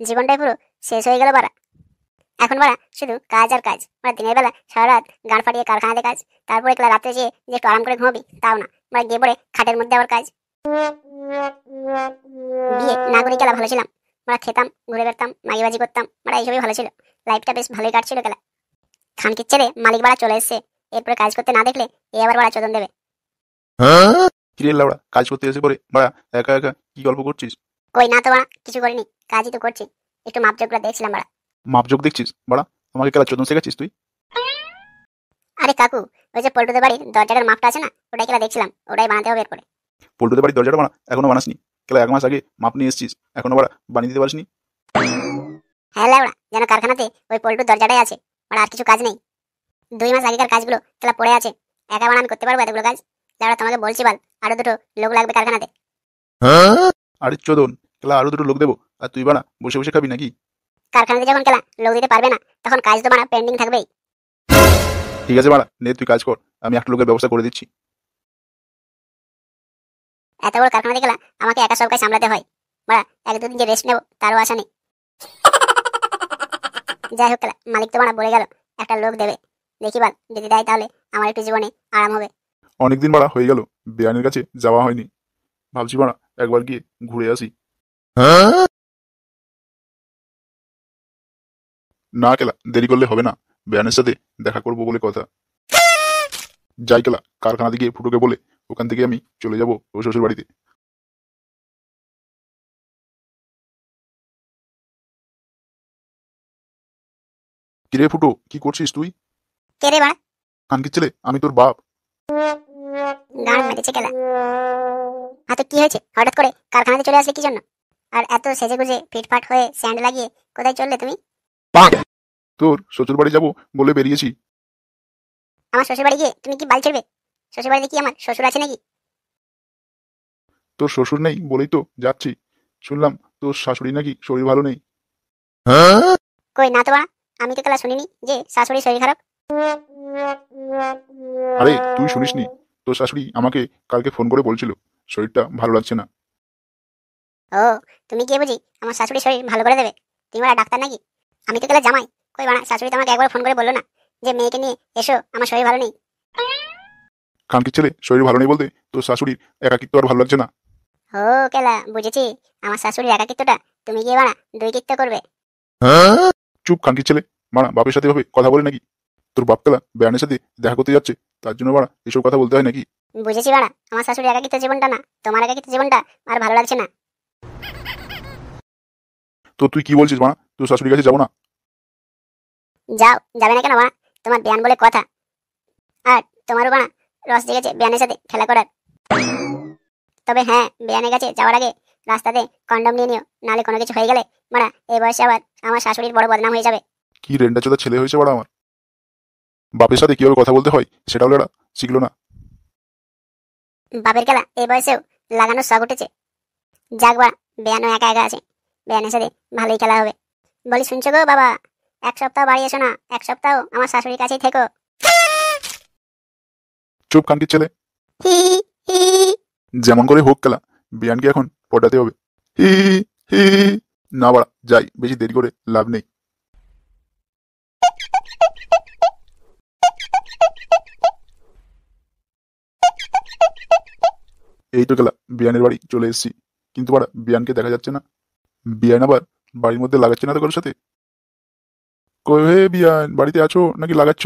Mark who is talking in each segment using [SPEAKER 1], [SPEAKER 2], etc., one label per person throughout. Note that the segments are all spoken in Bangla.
[SPEAKER 1] জীবনটাই পুরো শেষ হয়ে গেল বাড়া। এখন বাড়া শুধু কাজ আর কাজ। মানে দিনের বেলা সারা রাত গান ফাটিয়ে কারখানাতে কাজ, তারপর একলা রাত্রে যেয়ে যে একটু আরাম করে ঘুমাবি তাও না, মানে গিয়ে পড়ে খাটের মধ্যে আবার কাজ। বিয়ে না করে কেলা ভালো ছিলাম। আমরা খেতাম, ঘুরে বেড়াতাম, মাগিবাজি করতাম, মানে এইসবই ভালো ছিল। লাইফটা বেশ ভালোই কাটছিল কেলা। খানকির ছেলে মালিক বাড়া চলে এসছে, এরপরে কাজ করতে না দেখলে এ আবার বাড়া চোদন দেবে।
[SPEAKER 2] কিরে লাউড়া, কাজ করতে এসে পরে বাড়া একা একা কি গল্প করছিস?
[SPEAKER 1] কই না তো বাড়া, কিছু করিনি, কাজই তো করছি। একটু মাপজোকগুলো দেখছিলাম বাড়া।
[SPEAKER 2] মাপজোক দেখছিস বাড়া? আমাকে কেলা চোদন শেখাচ্ছিস তুই?
[SPEAKER 1] আরে কাকু, ওই যে পল্টুদের বাড়ির দরজাটার মাপটা আছে না, ওটাই কেলা দেখছিলাম, ওটাই বানাতে হবে এরপরে।
[SPEAKER 2] পল্টুদের বাড়ির দরজাটা বানা এখনো বানাসনি? কেলা 1 মাস আগে মাপ নিয়ে এসেছিস, এখনো বাড়া বানিয়ে দিতে পারিসনি?
[SPEAKER 1] হ্যাঁ ল্যাওড়া, যেন কারখানাতে ওই পল্টুর দরজাটাই আছে, মানে আর কিছু কাজ নেই। 2 মাস আগেকার কাজগুলো কেলা পড়ে আছে, একা বানান করতে পারবো এতগুলো কাজ? ল্যাওড়া তোমাকে বলছি বাল, আরো দুটো লোক লাগবে কারখানাতে।
[SPEAKER 2] আরে চোদন, কেলা আরো 2টো লোক দেবো আর তুই বাড়া বসে বসে খাবি নাকি?
[SPEAKER 1] কারখানাতে যখন কেলা লোক দিতে পারবে না, তখন কাজ তো বানা পেন্ডিং থাকবেই।
[SPEAKER 2] ঠিক আছে বাড়া, নে তুই কাজ কর, আমি একটা লোকের ব্যবস্থা করে দিচ্ছি।
[SPEAKER 1] এত বড় কারখানাতে গেলা আমাকে একা সব কাজ সামলাতে হয়, বাড়া 1-2 দিন যে রেস্ট নেবো তারও আশা নেই। যাই হোক কেলা, মালিক তো বানা বলে গেল একটা লোক দেবে। দেখি বাল, যদি দেয় তাহলে আমার একটু জীবনে আরাম হবে।
[SPEAKER 2] অনেকদিন বাড়া হয়ে গেল বেয়ানের কাছে যাওয়া হয়নি, ভাবছি বাড়া একবার গিয়ে ঘুরে আসি। না কেলা, দেরি করলে হবে না, বেয়ানের সাথে দেখা করবো বলে কথা। যাই কেলা, কারখানা থেকে ফুটোকে বলে ওখান থেকে আমি চলে যাব ও শ্বশুর বাড়িতে। কিরে ফুটো, কি করছিস তুই?
[SPEAKER 1] কে রে বাড়া?
[SPEAKER 2] খানকির ছেলে, আমি তোর বাপ।
[SPEAKER 1] গান মেরেছে কেলা। হাতে কি হয়েছে? হঠাৎ করে কারখানাতে চলে আসলে কি জন্য? আর এত সেজে গুজে ফিটফাট হয়ে স্যান্ড লাগিয়ে কোথায় চললে তুমি?
[SPEAKER 2] তোর শ্বশুর বাড়ি যাবো বলে বেরিয়েছি।
[SPEAKER 1] আমার শ্বশুর বাড়ি গিয়ে তুমি কি বাল ছেড়বে? শ্বশুর বাড়িতে কি আমার শ্বশুর আছে নাকি?
[SPEAKER 2] তোর শ্বশুর নেই বলেই তো যাচ্ছি। শুনলাম তোর শাশুড়ি নাকি শরীর ভালো নেই।
[SPEAKER 1] কই না তো বাড়া, আমি তো কেলা শুনিনি যে শাশুড়ি শরীর খারাপ।
[SPEAKER 2] আরে তুই শুনিসনি? তোর শাশুড়ি আমাকে কালকে ফোন করে বলছিল শরীরটা ভালো লাগছে না।
[SPEAKER 1] ও, তুমি কি বুঝি আমার শাশুড়ি শরীর ভালো করে দেবে? তুমি বাড়া ডাক্তার নাকি? আমি তো কেলা জামাই। কই বাড়া, শাশুড়ি তো আমাকে একবার ফোন করে বললো না যে মেয়েকে নিয়ে এসো, আমার শরীর ভালো নেই?
[SPEAKER 2] খানকির ছেলে, শরীর ভালো নেই বলতে তোর শাশুড়ির একাকিত্ব আর ভালো লাগছে না।
[SPEAKER 1] ও কেলা, বুঝেছি। আমার শাশুড়ির একাকিত্বটা তুমি গিয়ে বাড়া দুইকিত্ব করবে।
[SPEAKER 2] চুপ খানকির ছেলে, মারা বাপের সাথে ভাবে কথা বলে নাকি? তোর বাপ কেলা বেয়ানের সাথে দেখা করতে যাচ্ছে, তার জন্য মারা এসব কথা বলতে হয় নাকি?
[SPEAKER 1] বুঝেছি বাড়া, আমার শাশুড়ির একাকিত্ব জীবনটা না, তোমার একাকিত্ব জীবনটা আর ভালো লাগছে না।
[SPEAKER 2] তো তুই কি বলছিস মারা, তোর শাশুড়ির কাছে যাবো না?
[SPEAKER 1] যাও, যাবে না কেন বাড়া? তোমার বিয়ান বলে কথা। আর তোমারও বাড়া রস জেগেছে বিয়ানের সাথে খেলা করার। তবে হ্যাঁ, বিয়ানের কাছে যাওয়ার আগে রাস্তাতে কন্ডম নিয়ে নিও, নাহলে কোনো কিছু হয়ে গেলে বাড়া এই বয়সে আবার আমার শাশুড়ির বড় বদনাম হয়ে যাবে।
[SPEAKER 2] কি রেন্ডা চোদা ছেলে হয়েছে বাড়া আমার, বাপের সাথে কিভাবে কথা বলতে হয় সেটাও লেড়া শিখলো না।
[SPEAKER 1] বাপের খেলা এই বয়সেও লাগানোর শখ উঠেছে। যাক বাড়া, বিয়ানও একা একা আছে, বিয়ানের সাথে ভালোই খেলা হবে। বলি শুনছো গো বাবা, 1 সপ্তাহ বাড়ি এসো না, 1 সপ্তাহ আমার শাশুড়ির কাছেই থেকো।
[SPEAKER 2] চুপ খানকির ছেলে,
[SPEAKER 1] হি হি।
[SPEAKER 2] যেমন করে হোক কেলা বিয়ানকে এখন পটাতে হবে। হি হি। না বাড়া, যাই, বেশি দেরি করে লাভ নেই। এই তো গেলা বিয়ানের বাড়ি চলে এসেছি, কিন্তু বাড়া বিয়ানকে দেখা যাচ্ছে না। বিয়ান আবার বাড়ির মধ্যে লাগাচ্ছে না তো কারোর সাথে। কই হে বিয়ান, বাড়িতে আছো নাকি লাগাচ্ছ?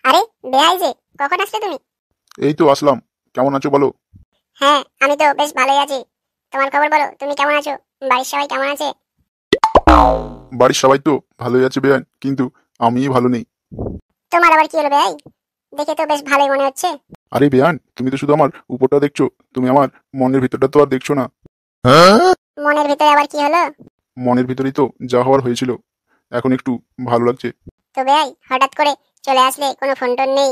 [SPEAKER 1] আরে বেয়াই যে, কখন আসলে তুমি?
[SPEAKER 2] এই তো আসলাম, কেমন আছো বলো?
[SPEAKER 1] হ্যাঁ, আমি তো বেশ ভালোই আছি। তোমার খবর বলো, তুমি কেমন আছো? বাড়ির সবাই কেমন আছে?
[SPEAKER 2] বাড়ির সবাই তো ভালোই আছে বিয়ান, কিন্তু আমিই ভালো নেই।
[SPEAKER 1] তোমার আবার কি হলো বেয়াই? দেখে তো বেশ ভালোই মনে হচ্ছে।
[SPEAKER 2] আরে বিয়ান, তুমি তো শুধু আমার উপরটা দেখছো, তুমি আমার মনের ভিতরটা তো আর দেখছো না।
[SPEAKER 1] মনের ভিতরে আবার কি হলো?
[SPEAKER 2] মনের ভিতরেই তো যা হওয়ার হয়েছিল, এখন একটু ভালো লাগছে।
[SPEAKER 1] তো বেয়াই হঠাৎ করে চলে আসলে, কোনো ফোন টোন নেই?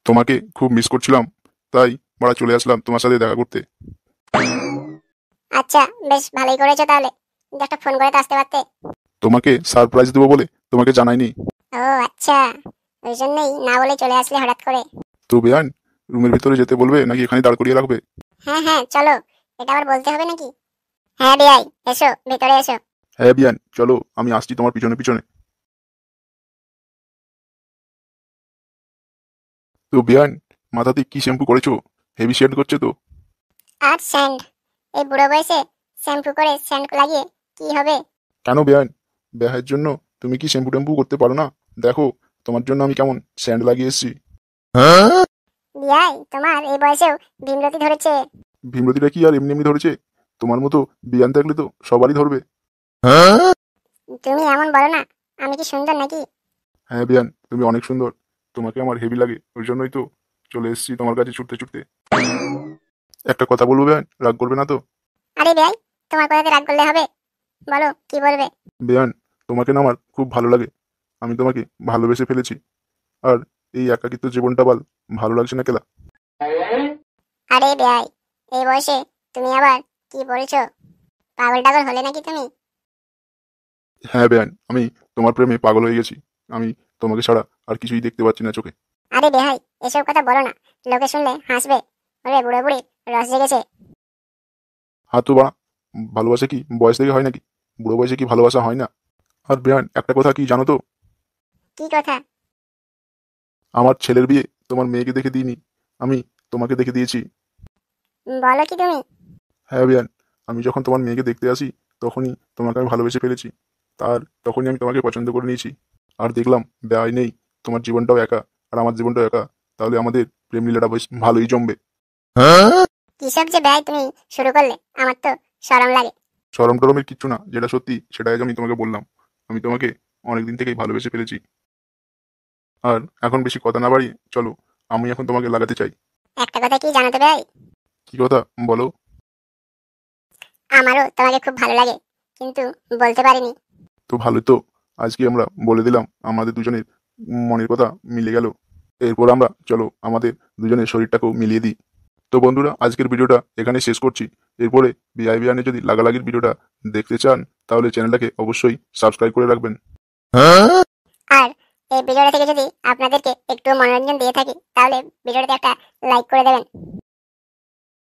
[SPEAKER 2] তোমাকে খুব মিস করছিলাম, তাই বাড়া চলে আসলাম তোমার সাথে দেখা করতে।
[SPEAKER 1] আচ্ছা, বেশ ভালোই করেছো তাহলে, একটা ফোন করে তো আসতে পারতে।
[SPEAKER 2] তোমাকে সারপ্রাইজ দেবো বলে তোমাকে জানাইনি।
[SPEAKER 1] ও আচ্ছা, ওই জন্যই না বলে চলে আসলে হঠাৎ করে।
[SPEAKER 2] তো বেয়ান, রুমের ভিতরে যেতে বলবে নাকি এখানে দাঁড় করিয়ে রাখবে?
[SPEAKER 1] হ্যাঁ হ্যাঁ চলো, এটা আবার বলতে হবে নাকি? হ্যাঁ বিয়াই, এসো ভিতরে এসো।
[SPEAKER 2] হ্যাঁ বিয়ান, চলো আমি আসছি তোমার পিছনে পিছনে। তো বিয়ান, মাথাতে কি শ্যাম্পু করেছো? হেভি শেড করছে তো।
[SPEAKER 1] আর স্যান্ড, এই বুড়ো বয়সে শ্যাম্পু করে স্যান্ড লাগিয়ে কি হবে?
[SPEAKER 2] কেন বিয়ান, বিয়ের জন্য তুমি কি শ্যাম্পু ট্যাম্পু করতে পারো না? দেখো তোমার জন্য আমি কেমন স্যান্ড লাগিয়ে এসেছি।
[SPEAKER 1] বিয়াই, তোমার এই বয়সেও ভীমরতি ধরেছে?
[SPEAKER 2] ভীমরতিটা কি আর এমনি এমনি ধরেছে? তোমার মতো বিয়ান থাকলে তো সবারই ধরবে।
[SPEAKER 1] তুমি এমন বলো না, আমি কি সুন্দর নাকি?
[SPEAKER 2] হ্যাঁ বিয়ান, তুমি অনেক সুন্দর, তোমাকে আমার হেভি লাগে, ওই জন্যই তো চলে এসেছি তোমার কাছে ছুটতে ছুটতে। একটা কথা বলবো বিয়ান, রাগ করবে না তো?
[SPEAKER 1] আরে বিয়াই, তোমার কথাতে রাগ করলে হবে? বলো কি বলবে।
[SPEAKER 2] বিয়ান, তোমাকে না আমার খুব ভালো লাগে, আমি তোমাকে ভালোবেসে ফেলেছি। আর এই একাকিত্ব জীবনটা ভালো লাগছে না কেলা?
[SPEAKER 1] আরে বিয়াই, এই বয়সে তুমি আবার কি বলছো? পাগল টাগল হলে নাকি তুমি?
[SPEAKER 2] হ্যাঁ বিয়ান, আমি তোমার প্রেমে পাগল হয়ে গেছি। আমি তোমাকে ছাড়া আর কিছুই দেখতে পাচ্ছি না চোখে।
[SPEAKER 1] আরে বেহাই, এসব কথা বলো না, লোকে শুনলে হাসবে। ওরে বুড়ো বুড়ি, রস জেগেছে।
[SPEAKER 2] হাত তো বাড়া, ভালোবাসা কি বয়স থেকে হয় নাকি? বুড়ো বয়সে কি ভালোবাসা হয় না? আর বিয়ান, একটা কথা কি জানো তো?
[SPEAKER 1] কি কথা?
[SPEAKER 2] আমার ছেলের বিয়ে তোমার মেয়েকে দেখে দিইনি, আমি তোমাকে দেখে দিয়েছি।
[SPEAKER 1] বলো কি তুমি?
[SPEAKER 2] হ্যাঁ বিয়ান, আমি যখন তোমার মেয়েকে দেখতে আসি তখনই তোমাকে আমি ভালোবেসে ফেলেছি। তখনই আমি তোমাকে পছন্দ করে নিয়েছি। আর দেখলাম ব্যয় নেই, তোমার জীবনটাও একা আর আমার জীবনটাও একা, তাহলে আমাদের প্রেম লীলাটা বেশ ভালোই জমবে।
[SPEAKER 1] কিসব যে ব্যয় তুমি শুরু করলে, আমার তো শরম লাগে।
[SPEAKER 2] সরম টরমের কিচ্ছু না, যেটা সত্যি সেটাই আজ আমি তোমাকে বললাম। আমি তোমাকে অনেকদিন থেকেই ভালোবেসে ফেলেছি। আর এখন বেশি কথা না বাড়িয়ে চলো, আমি এখন তোমাকে লাগাতে চাই।
[SPEAKER 1] একটা কথা কি জানো তো ব্যয়,
[SPEAKER 2] কি কথা বলো?
[SPEAKER 1] আমারও তোমাকে খুব ভালো লাগে, কিন্তু বলতে পারিনি।
[SPEAKER 2] তো ভালো তো, আজকে আমরা বলে দিলাম, আমাদের দুজনের মনের কথা মিলে গেল। এরপর আমরা চলো আমাদের দুজনের শরীরটাকেও মিলিয়ে দিই। তো বন্ধুরা, আজকের ভিডিওটা এখানে শেষ করছি। এরপরে বিআইবিআনে যদি লাগালাগির ভিডিওটা দেখতে চান, তাহলে চ্যানেলটাকে অবশ্যই সাবস্ক্রাইব করে রাখবেন।
[SPEAKER 1] আর এই ভিডিওটা থেকে যদি আপনাদেরকে একটু মনোরঞ্জন দিয়ে থাকি, তাহলে ভিডিওটাতে একটা লাইক করে দেবেন।